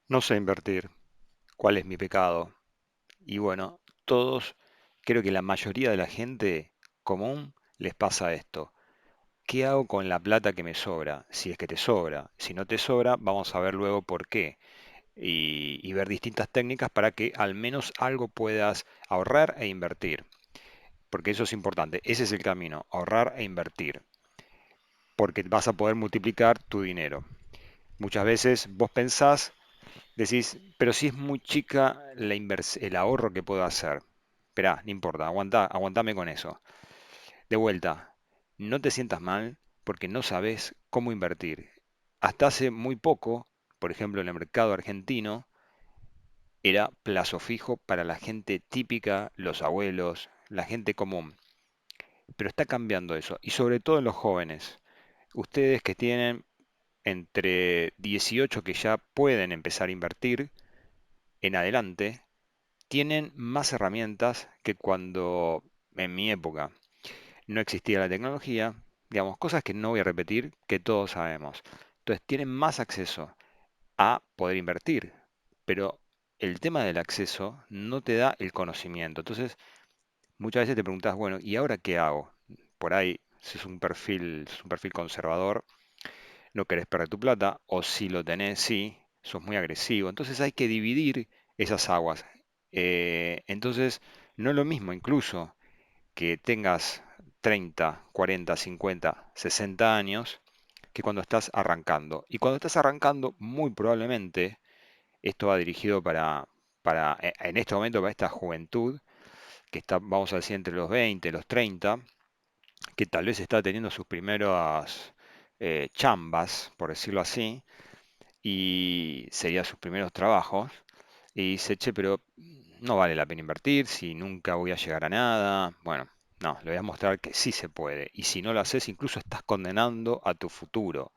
No sé invertir. ¿Cuál es mi pecado? Y bueno, todos, creo que la mayoría de la gente común les pasa esto. ¿Qué hago con la plata que me sobra? Si es que te sobra. Si no te sobra, vamos a ver luego por qué. Y ver distintas técnicas para que al menos algo puedas ahorrar e invertir. Porque eso es importante. Ese es el camino, ahorrar e invertir. Porque vas a poder multiplicar tu dinero. Muchas veces vos pensás, decís, pero si es muy chica el ahorro que puedo hacer. Esperá, no importa, aguantame con eso. De vuelta, no te sientas mal porque no sabes cómo invertir. Hasta hace muy poco, por ejemplo, en el mercado argentino, era plazo fijo para la gente típica, los abuelos, la gente común. Pero está cambiando eso, y sobre todo en los jóvenes. Ustedes que tienen entre 18 que ya pueden empezar a invertir en adelante, tienen más herramientas que cuando en mi época no existía la tecnología, digamos, cosas que no voy a repetir, que todos sabemos. Entonces tienen más acceso a poder invertir, pero el tema del acceso no te da el conocimiento. Entonces, muchas veces te preguntas, bueno, ¿y ahora qué hago? Por ahí, si es un perfil conservador, no querés perder tu plata, o si lo tenés, sí, sos muy agresivo. Entonces hay que dividir esas aguas. Entonces, no es lo mismo incluso que tengas 30, 40, 50, 60 años que cuando estás arrancando. Y cuando estás arrancando, muy probablemente esto va dirigido en este momento, para esta juventud, que está, vamos a decir, entre los 20 y los 30, que tal vez está teniendo sus primeras chambas, por decirlo así, y serían sus primeros trabajos, y dice, che, pero no vale la pena invertir si nunca voy a llegar a nada. Bueno, no, le voy a mostrar que sí se puede. Y si no lo haces, incluso estás condenando a tu futuro.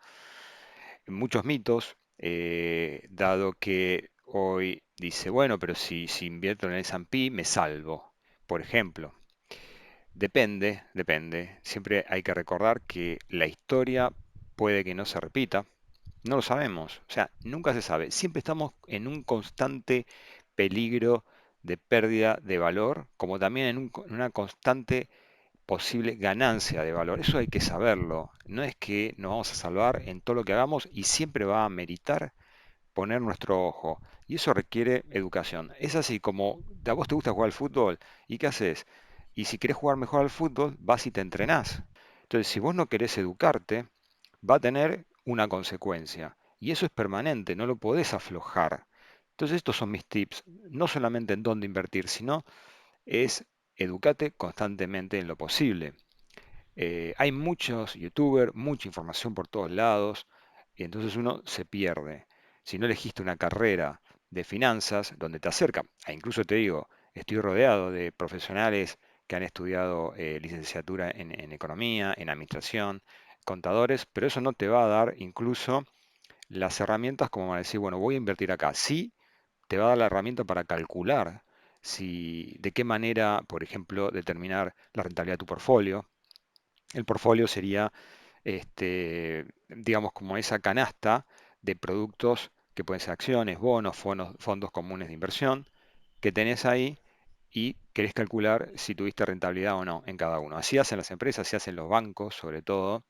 Muchos mitos, dado que hoy dice, bueno, pero si invierto en el S&P, me salvo. Por ejemplo, depende. Siempre hay que recordar que la historia puede que no se repita. No lo sabemos, o sea, nunca se sabe. Siempre estamos en un constante peligro de pérdida de valor, como también en una constante posible ganancia de valor. Eso hay que saberlo. No es que nos vamos a salvar en todo lo que hagamos y siempre va a meritar poner nuestro ojo. Y eso requiere educación. Es así como a vos te gusta jugar al fútbol, ¿y qué haces? Y si querés jugar mejor al fútbol, vas y te entrenás. Entonces, si vos no querés educarte, va a tener una consecuencia. Y eso es permanente, no lo podés aflojar. Entonces, estos son mis tips. No solamente en dónde invertir, sino es educate constantemente en lo posible. Hay muchos youtubers, mucha información por todos lados, y entonces uno se pierde. Si no elegiste una carrera de finanzas donde te acerca, e incluso te digo, estoy rodeado de profesionales que han estudiado licenciatura en economía, en administración, contadores, pero eso no te va a dar incluso las herramientas como para decir, bueno, voy a invertir acá. Sí, te va a dar la herramienta para calcular si, de qué manera, por ejemplo, determinar la rentabilidad de tu portfolio. El portfolio sería, digamos, como esa canasta de productos que pueden ser acciones, bonos, fondos comunes de inversión que tenés ahí y querés calcular si tuviste rentabilidad o no en cada uno. Así hacen las empresas, así hacen los bancos, sobre todo.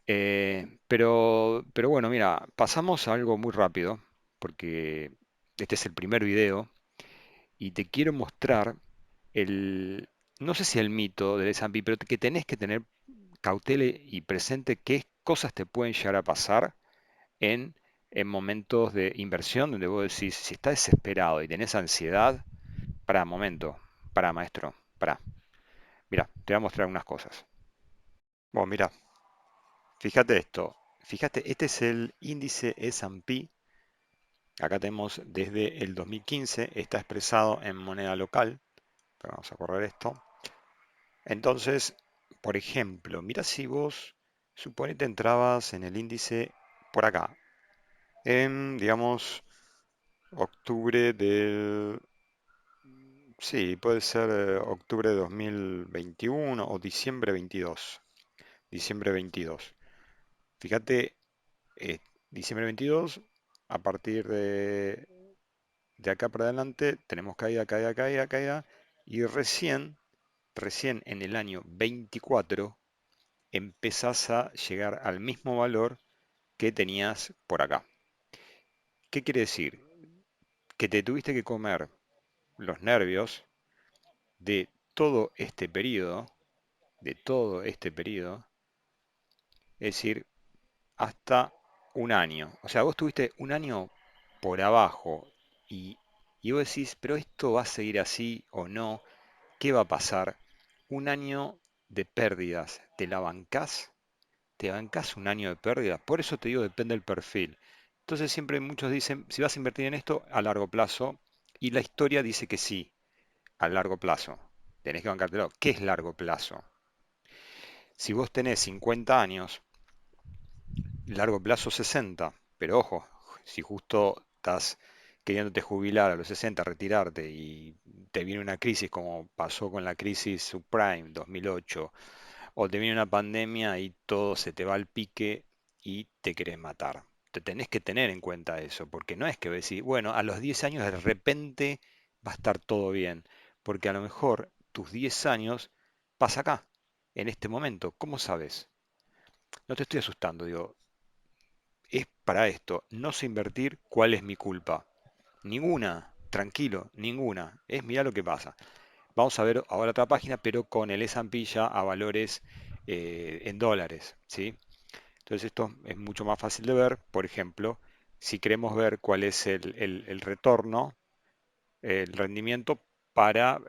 Pero bueno, mira, pasamos a algo muy rápido, porque este es el primer video y te quiero mostrar el, no sé si el mito del S&P, pero que tenés que tener cautela y presente qué cosas te pueden llegar a pasar en, en momentos de inversión donde vos decís, si estás desesperado y tenés ansiedad, para momento, para maestro, para. Mira, te voy a mostrar unas cosas. Bueno, mira, fíjate esto. Fíjate, este es el índice S&P. Acá tenemos desde el 2015, está expresado en moneda local. Pero vamos a correr esto. Entonces, por ejemplo, mira si vos, suponete entrabas en el índice por acá, en, digamos, octubre del... Sí, puede ser octubre de 2021 o diciembre 22. Diciembre 22. Fíjate, eh, diciembre 22. A partir de acá para adelante tenemos caída, caída, caída, caída. Y recién en el año 24 empezás a llegar al mismo valor que tenías por acá. ¿Qué quiere decir? Que te tuviste que comer los nervios de todo este periodo, de todo este periodo, es decir, hasta un año. O sea, vos tuviste un año por abajo y, y vos decís, pero esto va a seguir así o no, ¿qué va a pasar? Un año de pérdidas, ¿te la bancás? ¿Te bancás un año de pérdidas? Por eso te digo, depende del perfil. Entonces siempre muchos dicen, si vas a invertir en esto a largo plazo, y la historia dice que sí, a largo plazo. Tenés que bancártelo. ¿Qué es largo plazo? Si vos tenés 50 años, largo plazo 60, pero ojo, si justo estás queriéndote jubilar a los 60, retirarte y te viene una crisis como pasó con la crisis subprime 2008, o te viene una pandemia y todo se te va al pique y te querés matar. Te tenés que tener en cuenta eso, porque no es que decís, bueno, a los 10 años de repente va a estar todo bien, porque a lo mejor tus 10 años pasa acá, en este momento. ¿Cómo sabes? No te estoy asustando, digo, es para esto. No sé invertir, ¿cuál es mi culpa? Ninguna, tranquilo, ninguna. Es mira lo que pasa. Vamos a ver ahora otra página, pero con el S&P ya a valores en dólares, ¿sí? Entonces esto es mucho más fácil de ver. Por ejemplo, si queremos ver cuál es el retorno, el rendimiento para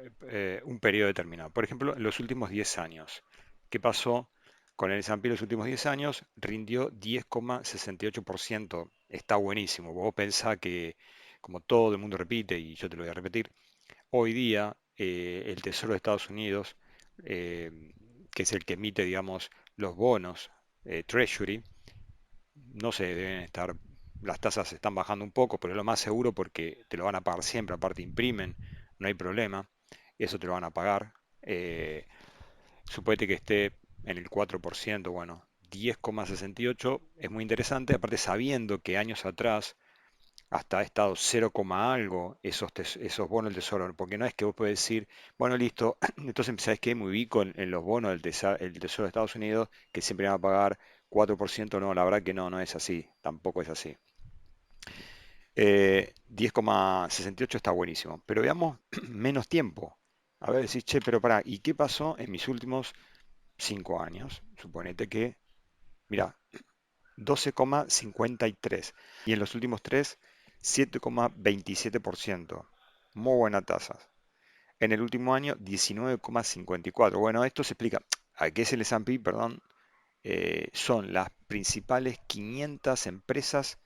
un periodo determinado. Por ejemplo, en los últimos 10 años. ¿Qué pasó con el S&P en los últimos 10 años? Rindió 10,68%. Está buenísimo. Vos pensás que, como todo el mundo repite, y yo te lo voy a repetir, hoy día el Tesoro de Estados Unidos, que es el que emite, digamos, los bonos Treasury, no sé, deben estar, las tasas están bajando un poco, pero es lo más seguro porque te lo van a pagar siempre, aparte imprimen, no hay problema, eso te lo van a pagar. Suponete que esté en el 4%, bueno, 10,68 es muy interesante, aparte sabiendo que años atrás hasta ha estado 0, algo esos bonos del tesoro, porque no es que vos podés decir, bueno, listo, entonces ¿sabes qué? Me ubico en los bonos el tesoro de Estados Unidos que siempre van a pagar 4%, no, la verdad que no, no es así, tampoco es así. 10,68 está buenísimo, pero veamos menos tiempo. A ver, decís, che, pero pará, ¿y qué pasó en mis últimos 5 años? Suponete que, mira, 12,53 y en los últimos tres 7,27%. Muy buena tasa. En el último año 19,54. Bueno, esto se explica. ¿A qué es el S&P? Perdón. Son las principales 500 empresas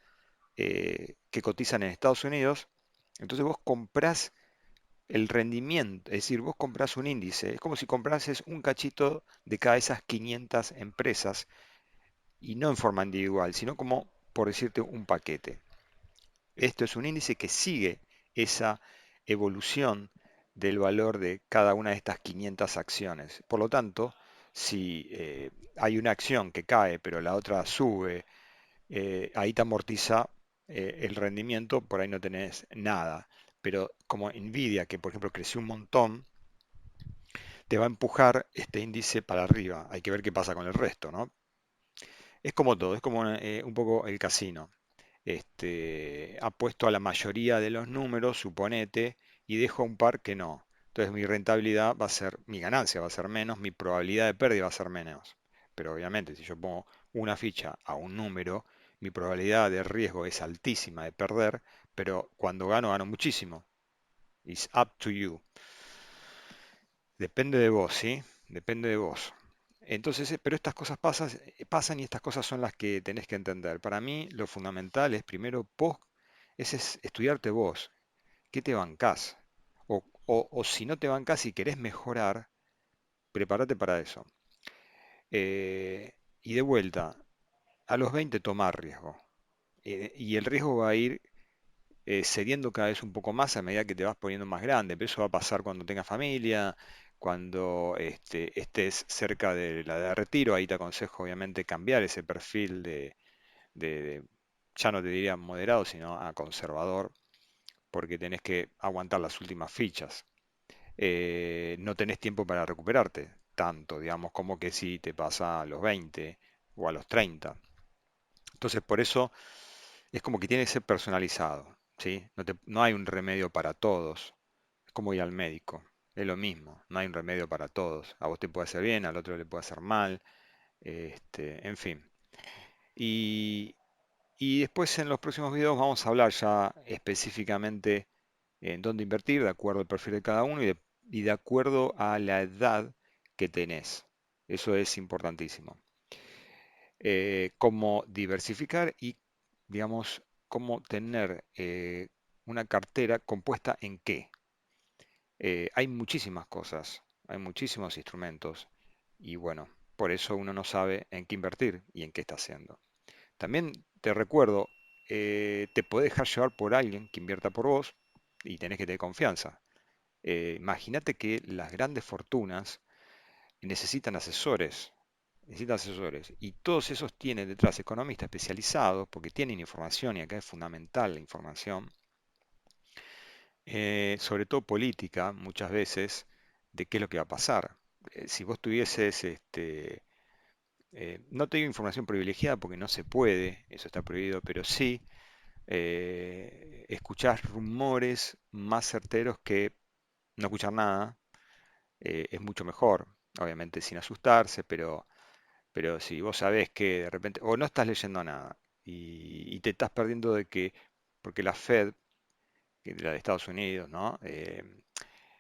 que cotizan en Estados Unidos. Entonces vos comprás el rendimiento, es decir, vos comprás un índice. Es como si comprases un cachito de cada esas 500 empresas y no en forma individual, sino como, por decirte, un paquete. Esto es un índice que sigue esa evolución del valor de cada una de estas 500 acciones. Por lo tanto, si hay una acción que cae pero la otra sube, ahí te amortiza el rendimiento, por ahí no tenés nada. Pero como Nvidia, que por ejemplo creció un montón, te va a empujar este índice para arriba. Hay que ver qué pasa con el resto, ¿no? Es como todo, es como un poco el casino. Apuesto a la mayoría de los números, suponete, y dejo un par que no. Entonces mi rentabilidad va a ser, mi ganancia va a ser menos, mi probabilidad de pérdida va a ser menos. Pero obviamente, si yo pongo una ficha a un número, mi probabilidad de riesgo es altísima de perder, pero cuando gano, gano muchísimo. It's up to you. Depende de vos, ¿sí? Depende de vos. Entonces, pero estas cosas pasan y estas cosas son las que tenés que entender. Para mí, lo fundamental es primero vos, es estudiarte vos. ¿Qué te bancás? O si no te bancás y querés mejorar, prepárate para eso. Y de vuelta, a los 20 tomar riesgo. Y el riesgo va a ir cediendo cada vez un poco más a medida que te vas poniendo más grande, pero eso va a pasar cuando tengas familia, cuando estés cerca de la edad de retiro, ahí te aconsejo obviamente cambiar ese perfil de ya no te diría moderado, sino a conservador, porque tenés que aguantar las últimas fichas. No tenés tiempo para recuperarte tanto, digamos, como que si te pasa a los 20 o a los 30. Entonces, por eso es como que tiene que ser personalizado, ¿sí? No hay un remedio para todos. Es como ir al médico. Es lo mismo, no hay un remedio para todos. A vos te puede hacer bien, al otro le puede hacer mal, en fin. Y, y después en los próximos videos vamos a hablar ya específicamente en dónde invertir, de acuerdo al perfil de cada uno y de acuerdo a la edad que tenés. Eso es importantísimo. Cómo diversificar y, digamos, cómo tener una cartera compuesta en qué. Hay muchísimas cosas, hay muchísimos instrumentos y bueno, por eso uno no sabe en qué invertir y en qué está haciendo. También te recuerdo, te podés dejar llevar por alguien que invierta por vos y tenés que tener confianza. Imagínate que las grandes fortunas necesitan asesores y todos esos tienen detrás economistas especializados porque tienen información y acá es fundamental la información, sobre todo política muchas veces, de qué es lo que va a pasar. Si vos tuvieses, no te digo información privilegiada porque no se puede, eso está prohibido, pero sí escuchás rumores más certeros que no escuchar nada, es mucho mejor, obviamente sin asustarse, pero si vos sabés que de repente, o no estás leyendo nada y te estás perdiendo de que, porque la Fed, que es la de Estados Unidos, ¿no?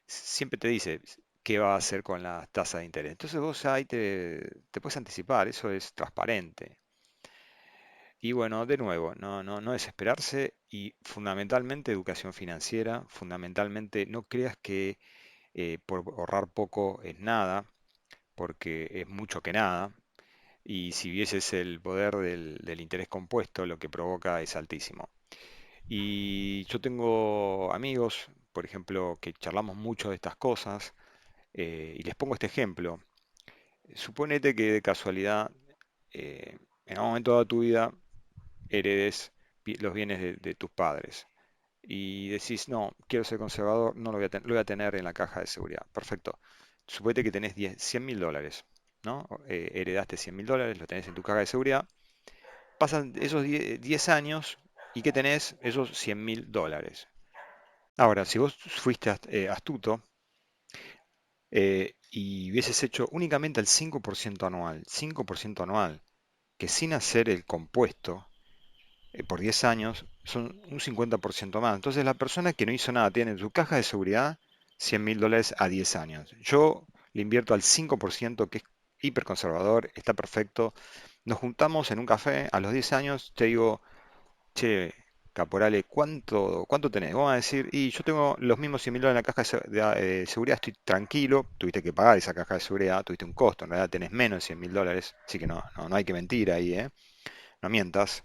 Siempre te dice qué va a hacer con las tasas de interés. Entonces vos ahí te puedes anticipar, eso es transparente. Y bueno, de nuevo, no desesperarse y fundamentalmente educación financiera, fundamentalmente no creas que por ahorrar poco es nada, porque es mucho que nada, y si vieses el poder del interés compuesto, lo que provoca es altísimo. Y yo tengo amigos, por ejemplo, que charlamos mucho de estas cosas, y les pongo este ejemplo. Suponete que de casualidad, en algún momento de tu vida, heredes los bienes de tus padres y decís, no, quiero ser conservador, no lo voy a, lo voy a tener en la caja de seguridad. Perfecto. Suponete que tenés 100.000 dólares, ¿no? Heredaste 100.000 dólares, lo tenés en tu caja de seguridad. Pasan esos 10 años y ¿qué tenés? Esos 100.000 dólares. Ahora, si vos fuiste astuto y hubieses hecho únicamente el 5% anual, que sin hacer el compuesto, por 10 años son un 50% más. Entonces la persona que no hizo nada tiene en su caja de seguridad 100.000 dólares a 10 años. Yo le invierto al 5%, que es hiperconservador, está perfecto. Nos juntamos en un café a los 10 años, te digo, che, Caporale, ¿cuánto tenés? Vamos a decir, y yo tengo los mismos 100.000 dólares en la caja de seguridad, estoy tranquilo, tuviste que pagar esa caja de seguridad, tuviste un costo, en realidad tenés menos de 100.000 dólares, así que no hay que mentir ahí, ¿eh? No mientas.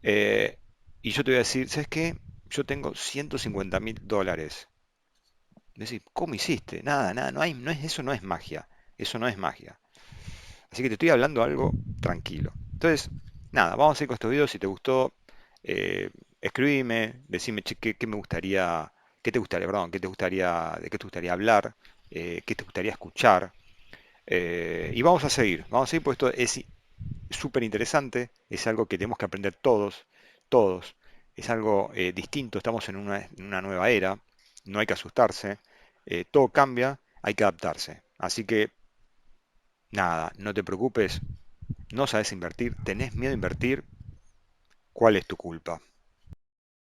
Eh, y yo te voy a decir, ¿sabes qué? Yo tengo 150.000 dólares. Decís, ¿cómo hiciste? Nada, eso no es magia. Eso no es magia. Así que te estoy hablando algo tranquilo. Entonces, nada, vamos a ir con estos videos. Si te gustó, escribime, decime, che, qué me gustaría, qué te gustaría, perdón, qué te gustaría, de qué te gustaría hablar, qué te gustaría escuchar. Y vamos a seguir, porque esto es súper interesante, es algo que tenemos que aprender todos, todos. Es algo distinto, estamos en una nueva era, no hay que asustarse, todo cambia, hay que adaptarse. Así que nada, no te preocupes, no sabes invertir, tenés miedo a invertir, ¿cuál es tu culpa?